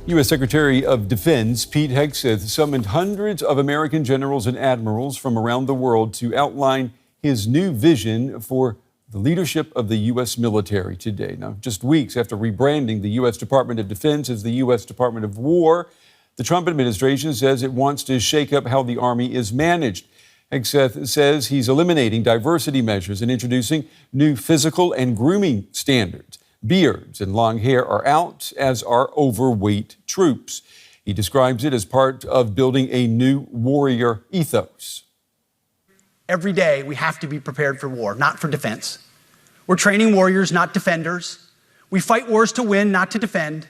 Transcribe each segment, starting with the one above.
U.S. Secretary of Defense Pete Hegseth summoned hundreds of American generals and admirals from around the world to outline his new vision for the leadership of the U.S. military today. Now, just weeks after rebranding the U.S. Department of Defense as the U.S. Department of War, the Trump administration says it wants to shake up how the Army is managed. Hegseth says he's eliminating diversity measures and introducing new physical and grooming standards. Beards and long hair are out, as are overweight troops. He describes it as part of building a new warrior ethos. Every day we have to be prepared for war, not for defense. We're training warriors, not defenders. We fight wars to win, not to defend.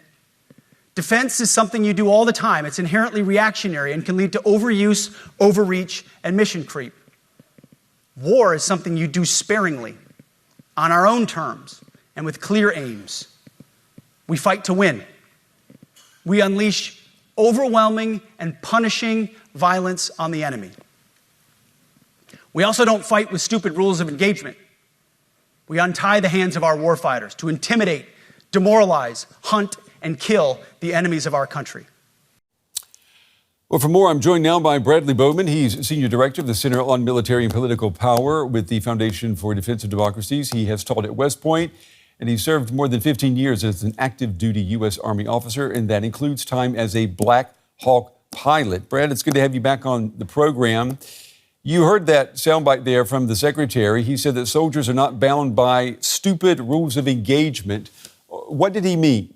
Defense is something you do all the time. It's inherently reactionary and can lead to overuse, overreach, and mission creep. War is something you do sparingly, on our own terms, and with clear aims. We fight to win. We unleash overwhelming and punishing violence on the enemy. We also don't fight with stupid rules of engagement. We untie the hands of our warfighters to intimidate, demoralize, hunt, and kill the enemies of our country. Well, for more, I'm joined now by Bradley Bowman. He's Senior Director of the Center on Military and Political Power with the Foundation for Defense of Democracies. He has taught at West Point, and he served more than 15 years as an active duty U.S. Army officer, and that includes time as a Black Hawk pilot. Brad, it's good to have you back on the program. You heard that soundbite there from the Secretary. He said that soldiers are not bound by stupid rules of engagement. What did he mean?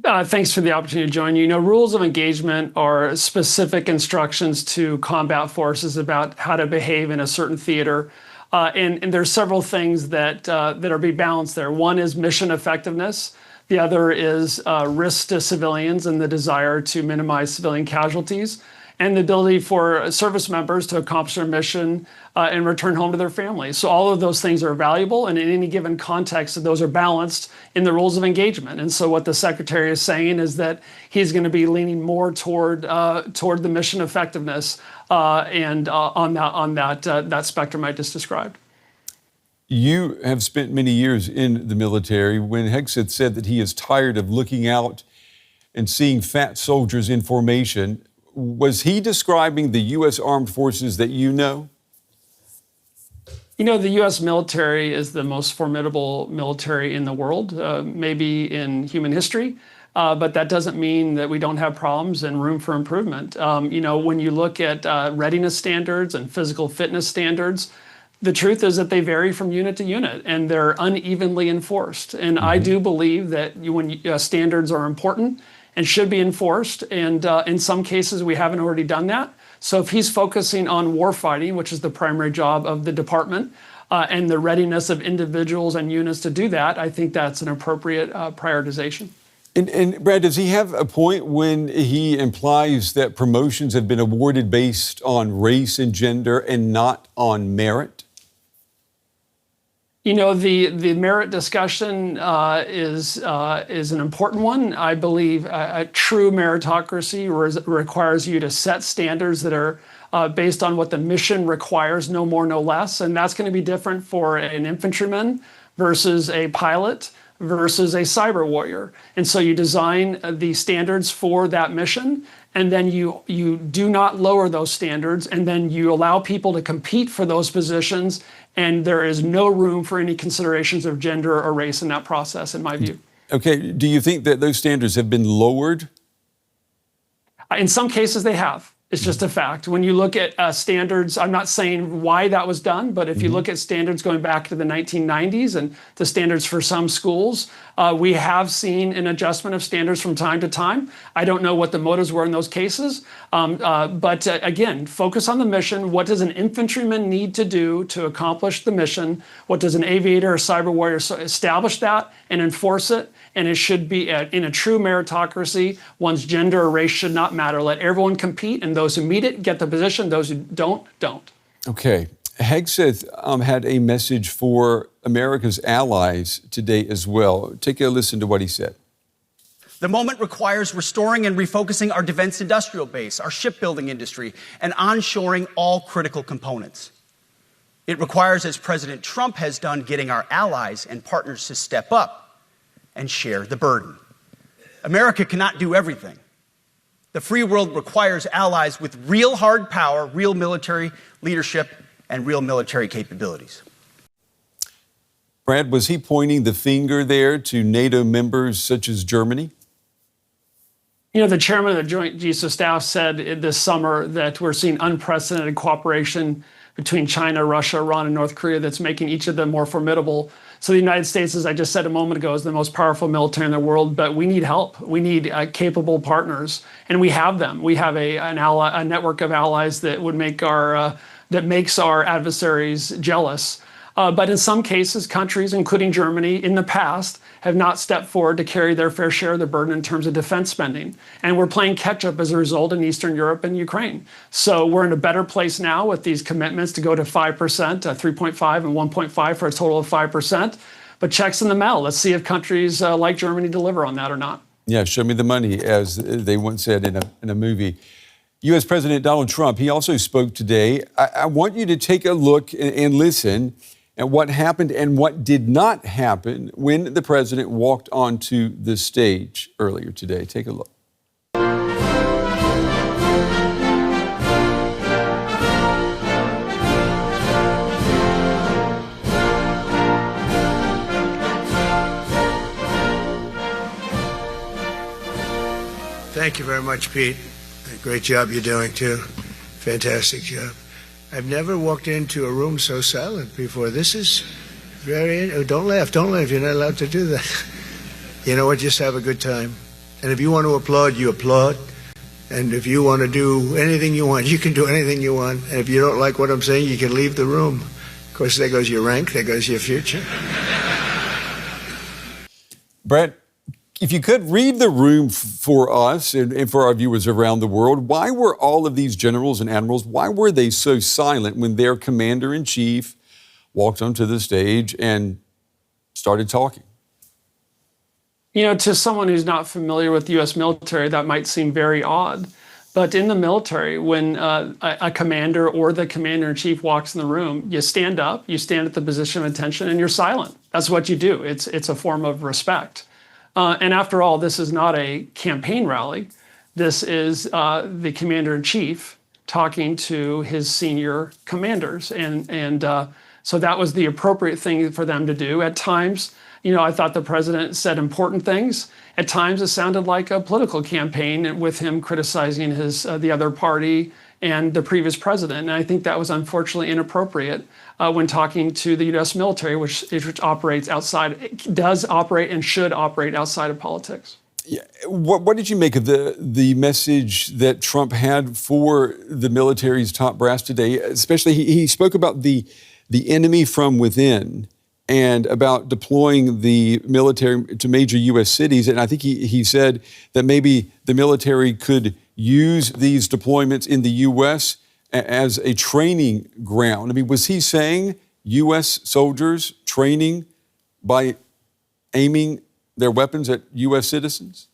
Thanks for the opportunity to join you. You know, rules of engagement are specific instructions to combat forces about how to behave in a certain theater. And there's several things that are being balanced there. One is mission effectiveness. The other is risk to civilians and the desire to minimize civilian casualties, and the ability for service members to accomplish their mission and return home to their families. So all of those things are valuable, and in any given context, those are balanced in the rules of engagement. And so what the Secretary is saying is that he's going to be leaning more toward the mission effectiveness and on that spectrum I just described. You have spent many years in the military. When Hegseth said that he is tired of looking out and seeing fat soldiers in formation, was he describing the U.S. Armed Forces that you know? You know, the U.S. military is the most formidable military in the world, maybe in human history. But that doesn't mean that we don't have problems and room for improvement. You know, when you look at readiness standards and physical fitness standards, the truth is that they vary from unit to unit and they're unevenly enforced. And I do believe that standards are important and should be enforced. And in some cases, we haven't already done that. So if he's focusing on warfighting, which is the primary job of the department, and the readiness of individuals and units to do that, I think that's an appropriate prioritization. And Brad, does he have a point when he implies that promotions have been awarded based on race and gender and not on merit? You know, the merit discussion is an important one. I believe a true meritocracy requires you to set standards that are based on what the mission requires, no more, no less. And that's going to be different for an infantryman versus a pilot versus a cyber warrior. And so you design the standards for that mission, and then you do not lower those standards, and then you allow people to compete for those positions, and there is no room for any considerations of gender or race in that process, in my view. Okay, do you think that those standards have been lowered? In some cases they have. It's just a fact. When you look at standards, I'm not saying why that was done, but if you look at standards going back to the 1990s and the standards for some schools, we have seen an adjustment of standards from time to time. I don't know what the motives were in those cases, but again, focus on the mission. What does an infantryman need to do to accomplish the mission? What does an aviator or cyber warrior establish that and enforce it? And it should be, in a true meritocracy, one's gender or race should not matter. Let everyone compete, and those who meet it get the position. Those who don't. Okay. Hegseth had a message for America's allies today as well. Take a listen to what he said. The moment requires restoring and refocusing our defense industrial base, our shipbuilding industry, and onshoring all critical components. It requires, as President Trump has done, getting our allies and partners to step up and share the burden. America cannot do everything. The free world requires allies with real hard power, real military leadership, and real military capabilities. Brad, was he pointing the finger there to NATO members such as Germany? You know, the chairman of the Joint Chiefs of Staff said this summer that we're seeing unprecedented cooperation between China, Russia, Iran, and North Korea that's making each of them more formidable. So the United States, as I just said a moment ago, is the most powerful military in the world, but we need help. We need capable partners, and we have them. We have a network of allies that would make that makes our adversaries jealous. But in some cases, countries, including Germany, in the past, have not stepped forward to carry their fair share of the burden in terms of defense spending. And we're playing catch up as a result in Eastern Europe and Ukraine. So we're in a better place now with these commitments to go to 5%, 3.5 and 1.5 for a total of 5%. But checks in the mail. Let's see if countries like Germany deliver on that or not. Yeah, show me the money, as they once said in a movie. U.S. President Donald Trump, he also spoke today. I want you to take a look and listen at what happened and what did not happen when the president walked onto the stage earlier today. Take a look. Thank you very much, Pete. Great job you're doing, too. Fantastic job. I've never walked into a room so silent before. This is very... Oh, don't laugh. You're not allowed to do that. You know what? Just have a good time. And if you want to applaud, you applaud. And if you want to do anything you want, you can do anything you want. And if you don't like what I'm saying, you can leave the room. Of course, there goes your rank. There goes your future. Brett, if you could read the room for us and for our viewers around the world, why were all of these generals and admirals, why were they so silent when their commander-in-chief walked onto the stage and started talking? You know, to someone who's not familiar with the U.S. military, that might seem very odd. But in the military, when a commander or the commander-in-chief walks in the room, you stand up, you stand at the position of attention, and you're silent. That's what you do. It's a form of respect. And after all, this is not a campaign rally. This is the commander-in-chief talking to his senior commanders. And so that was the appropriate thing for them to do. At times, you know, I thought the president said important things. At times, it sounded like a political campaign with him criticizing the other party and the previous president. And I think that was unfortunately inappropriate when talking to the U.S. military, which operates outside, does operate and should operate outside of politics. Yeah. What did you make of the message that Trump had for the military's top brass today? Especially, he spoke about the enemy from within and about deploying the military to major U.S. cities. And I think he said that maybe the military could use these deployments in the U.S. as a training ground. I mean, was he saying U.S. soldiers training by aiming their weapons at U.S. citizens?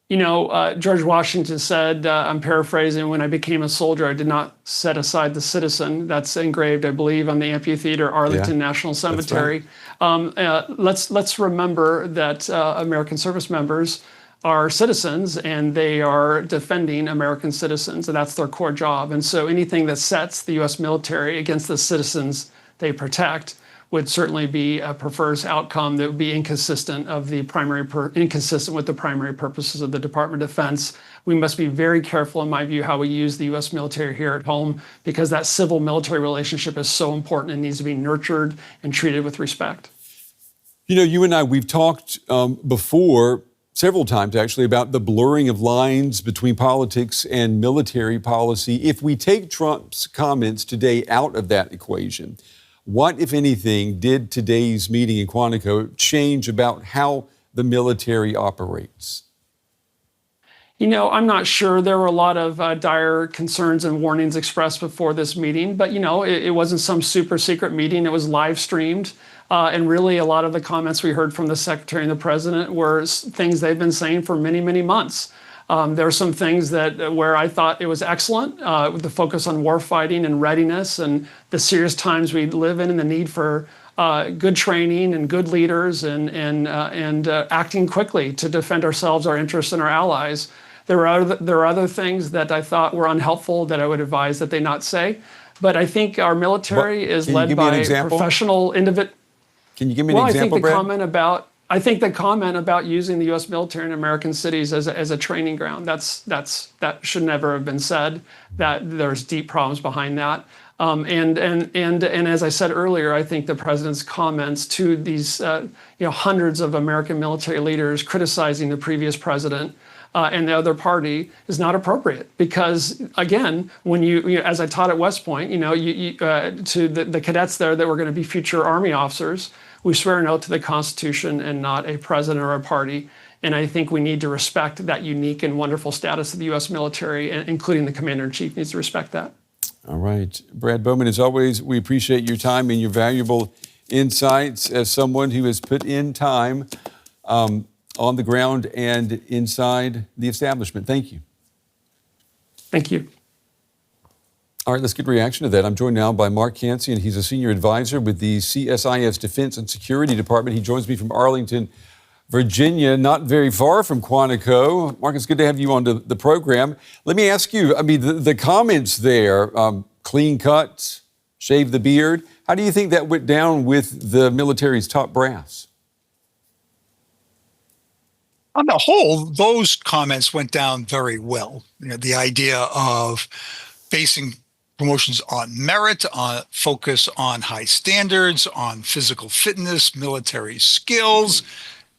You know, George Washington said, I'm paraphrasing, when I became a soldier, I did not set aside the citizen. That's engraved, I believe, on the amphitheater, Arlington National Cemetery. Right. Let's remember that American service members are citizens, and they are defending American citizens, and that's their core job. And so anything that sets the U.S. military against the citizens they protect would certainly be a perverse outcome that would be inconsistent with the primary purposes of the Department of Defense. We must be very careful, in my view, how we use the U.S. military here at home, because that civil-military relationship is so important and needs to be nurtured and treated with respect. You know, you and I, we've talked before, several times actually, about the blurring of lines between politics and military policy. If we take Trump's comments today out of that equation, what, if anything, did today's meeting in Quantico change about how the military operates? You know, I'm not sure. There were a lot of dire concerns and warnings expressed before this meeting, but, you know, it wasn't some super secret meeting. It was live streamed. And really, a lot of the comments we heard from the Secretary and the President were things they've been saying for many, many months. There are some things where I thought it was excellent, with the focus on warfighting and readiness and the serious times we live in and the need for good training and good leaders and acting quickly to defend ourselves, our interests, and our allies. There are other things that I thought were unhelpful that I would advise that they not say. But I think our military is led by professional individuals. Can you give me an example, Brad? I think the comment about using the U.S. military in American cities as a training ground, that should never have been said. That there's deep problems behind that. And as I said earlier, I think the president's comments to these hundreds of American military leaders criticizing the previous president and the other party is not appropriate, because again, when you as I taught at West Point, to the cadets there that were going to be future Army officers, we swear an oath to the Constitution and not a president or a party. And I think we need to respect that unique and wonderful status of the U.S. military, including the Commander-in-Chief needs to respect that. All right. Brad Bowman, as always, we appreciate your time and your valuable insights as someone who has put in time on the ground and inside the establishment. Thank you. Thank you. All right, let's get a reaction to that. I'm joined now by Mark Cancian. He's a senior advisor with the CSIS Defense and Security Department. He joins me from Arlington, Virginia, not very far from Quantico. Mark, it's good to have you on the program. Let me ask you, the comments there, clean cuts, shave the beard, how do you think that went down with the military's top brass? On the whole, those comments went down very well. The idea of basing promotions on merit, on focus on high standards, on physical fitness, military skills,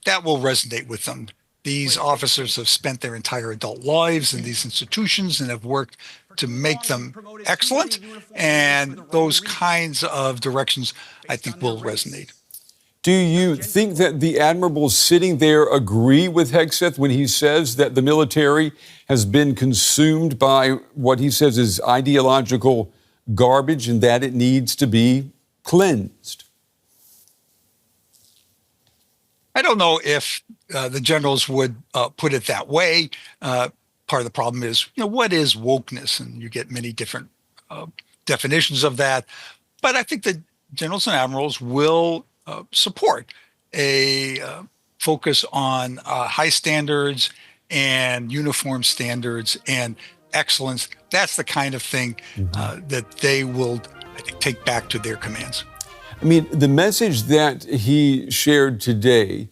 that will resonate with them. These officers have spent their entire adult lives in these institutions and have worked to make them excellent. And those kinds of directions, I think, will resonate. Do you think that the admirals sitting there agree with Hegseth when he says that the military has been consumed by what he says is ideological garbage and that it needs to be cleansed? I don't know if the generals would put it that way. Part of the problem is, what is wokeness? And you get many different definitions of that. But I think the generals and admirals will support a focus on high standards and uniform standards and excellence. That's the kind of thing that they will, I think, take back to their commands. The message that he shared today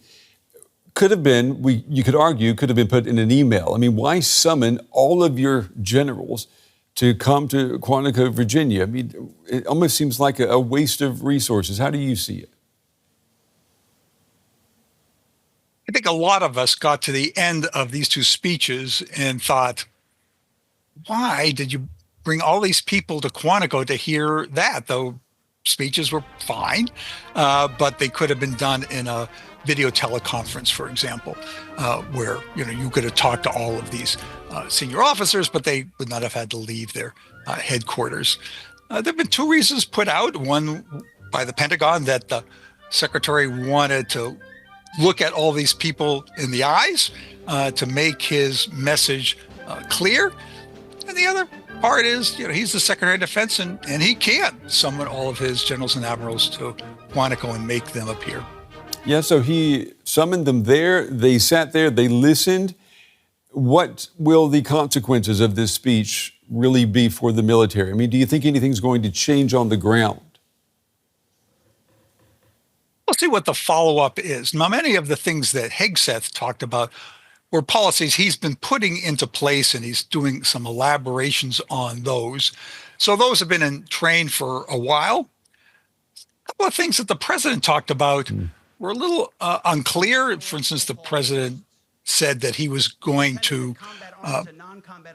could have been, you could argue, could have been put in an email. Why summon all of your generals to come to Quantico, Virginia? It almost seems like a waste of resources. How do you see it? I think a lot of us got to the end of these two speeches and thought, why did you bring all these people to Quantico to hear that? Though speeches were fine, but they could have been done in a video teleconference, for example, where you could have talked to all of these senior officers, but they would not have had to leave their headquarters. There have been two reasons put out, one by the Pentagon that the secretary wanted to look at all these people in the eyes to make his message clear. And the other part is, he's the Secretary of Defense and he can summon all of his generals and admirals to Quantico and make them appear. Yeah, so he summoned them there. They sat there, they listened. What will the consequences of this speech really be for the military? Do you think anything's going to change on the ground? We'll see what the follow-up is. Now, many of the things that Hegseth talked about were policies he's been putting into place, and he's doing some elaborations on those. So those have been in train for a while. A couple of things that the president talked about were a little unclear. For instance, the president said that he was going to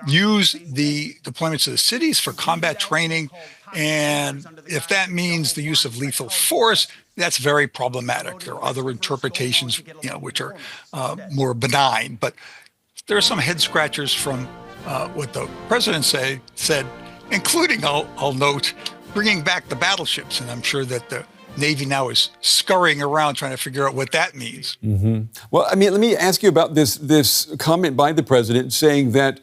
use the deployments to the cities for combat training. And if that means the use of lethal force, that's very problematic. There are other interpretations, which are more benign. But there are some head scratchers from what the president said, including, I'll note, bringing back the battleships. And I'm sure that the Navy now is scurrying around trying to figure out what that means. Mm-hmm. Well, let me ask you about this comment by the president saying that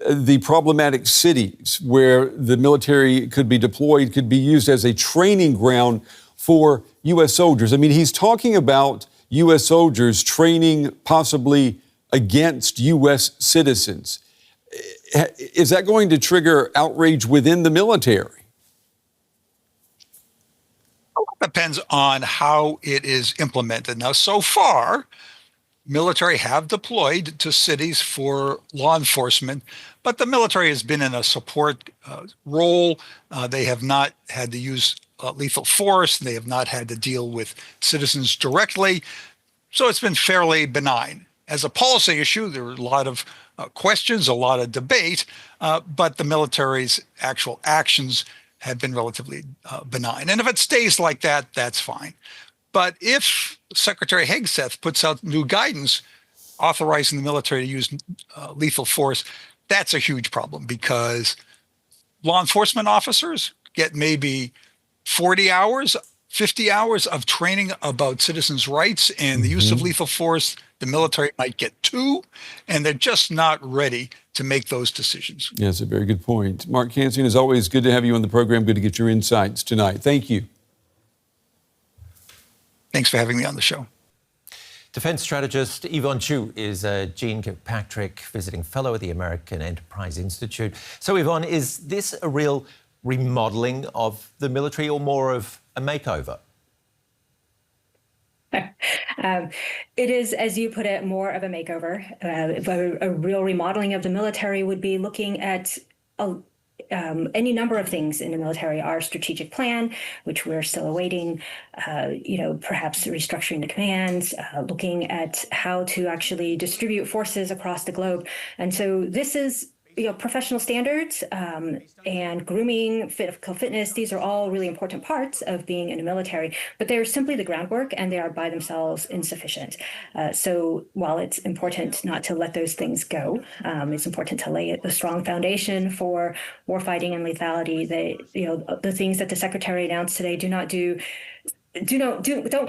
the problematic cities where the military could be deployed could be used as a training ground for U.S. soldiers. I mean, he's talking about U.S. soldiers training possibly against U.S. citizens. Is that going to trigger outrage within the military? Depends on how it is implemented. Now, so far, military have deployed to cities for law enforcement, but the military has been in a support role. They have not had to use lethal force. They have not had to deal with citizens directly. So it's been fairly benign. As a policy issue, there are a lot of questions, a lot of debate, but the military's actual actions have been relatively benign. And if it stays like that, that's fine. But if Secretary Hegseth puts out new guidance authorizing the military to use lethal force, that's a huge problem, because law enforcement officers get maybe 40 hours, 50 hours of training about citizens' rights and the use of lethal force. The military might get 2, and they're just not ready to make those decisions. Yeah, that's a very good point. Mark Cancian, as always, good to have you on the program. Good to get your insights tonight. Thank you. Thanks for having me on the show. Defense strategist Yvonne Chiu is Jeane Kirkpatrick, visiting fellow at the American Enterprise Institute. So, Yvonne, is this a real remodeling of the military or more of a makeover? It is, as you put it, more of a makeover. A real remodeling of the military would be looking at any number of things in the military. Our strategic plan, which we're still awaiting, perhaps restructuring the commands, looking at how to actually distribute forces across the globe. And so this is professional standards and grooming, physical fitness. These are all really important parts of being in the military, but they're simply the groundwork, and they are by themselves insufficient. So while it's important not to let those things go, it's important to lay a strong foundation for warfighting and lethality. The things that the Secretary announced today don't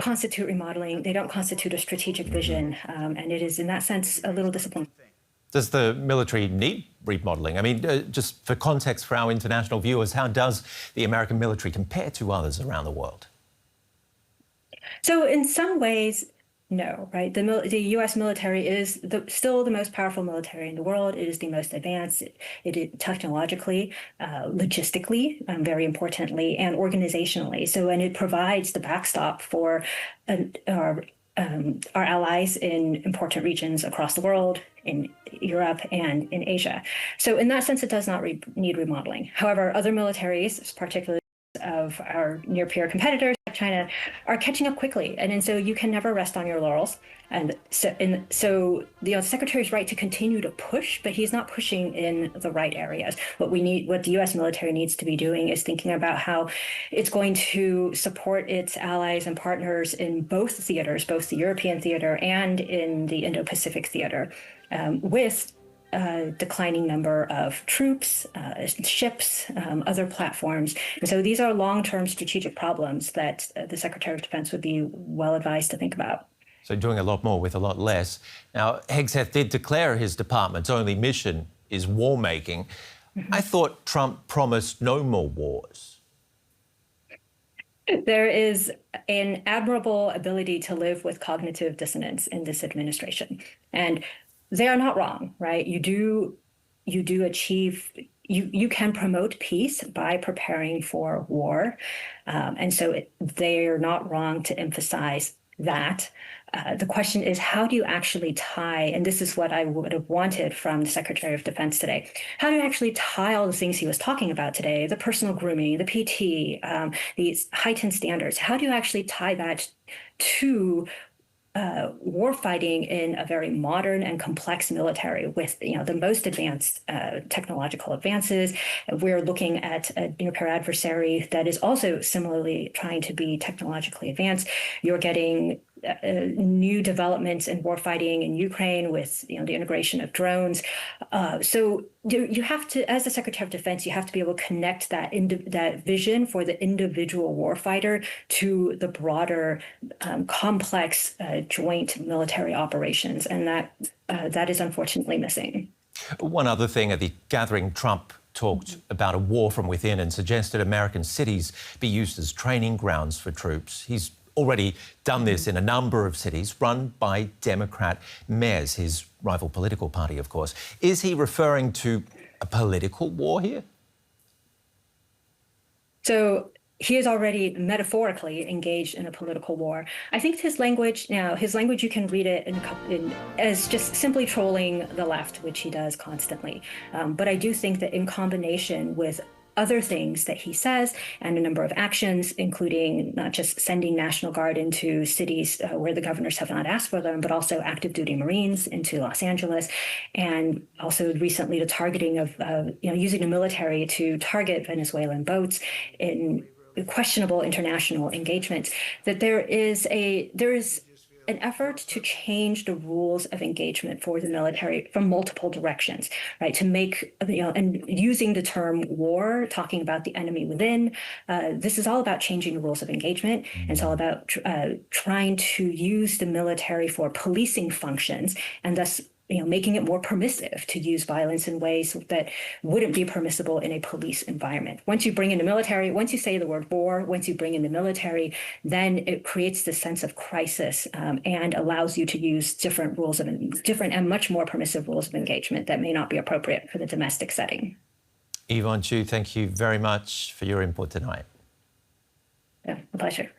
constitute remodeling. They don't constitute a strategic vision, and it is in that sense a little disappointing. Does the military need remodeling? I mean, just for context for our international viewers, how does the American military compare to others around the world? So in some ways, no, right? The U.S. military is still the most powerful military in the world. It is the most advanced, it is technologically, logistically, very importantly, and organizationally. And it provides the backstop for our allies in important regions across the world, in Europe and in Asia. So in that sense, it does not need remodeling. However, other militaries, particularly of our near peer competitors like China, are catching up quickly. And so you can never rest on your laurels. And so the Secretary is right to continue to push, but he's not pushing in the right areas. What the U.S. military needs to be doing is thinking about how it's going to support its allies and partners in both theaters, both the European theater and in the Indo-Pacific theater, with a declining number of troops, ships, other platforms. And so these are long-term strategic problems that the Secretary of Defense would be well advised to think about. So doing a lot more with a lot less. Now, Hegseth did declare his department's only mission is war-making. I thought Trump promised no more wars. There is an admirable ability to live with cognitive dissonance in this administration. And they are not wrong, right? You do achieve, you can promote peace by preparing for war. And so they are not wrong to emphasize that. The question is, how do you actually tie, and this is what I would have wanted from the Secretary of Defense today, how do you actually tie all the things he was talking about today, the personal grooming, the PT, these heightened standards, how do you actually tie that to warfighting in a very modern and complex military with the most advanced technological advances? We're looking at a near-peer adversary that is also similarly trying to be technologically advanced. You're getting new developments in warfighting in Ukraine with the integration of drones. So you have to, as the Secretary of Defense, you have to be able to connect that vision for the individual warfighter to the broader, complex joint military operations, and that is unfortunately missing. One other thing at the gathering, Trump talked about a war from within and suggested American cities be used as training grounds for troops. He's already done this in a number of cities run by Democrat mayors, his rival political party, of course. Is he referring to a political war here? So he is already metaphorically engaged in a political war. I think his language you can read it as just simply trolling the left, which he does constantly. But I do think that in combination with other things that he says and a number of actions, including not just sending National Guard into cities where the governors have not asked for them, but also active duty Marines into Los Angeles, and also recently the targeting of using the military to target Venezuelan boats in questionable international engagements, that there is an effort to change the rules of engagement for the military from multiple directions, right? To make, and using the term war, talking about the enemy within, this is all about changing the rules of engagement. And it's all about trying to use the military for policing functions and thus making it more permissive to use violence in ways that wouldn't be permissible in a police environment. Once you bring in the military, once you say the word war, once you bring in the military, then it creates this sense of crisis and allows you to use different and much more permissive rules of engagement that may not be appropriate for the domestic setting. Yvonne, Chiu, thank you very much for your input tonight. Yeah, a pleasure.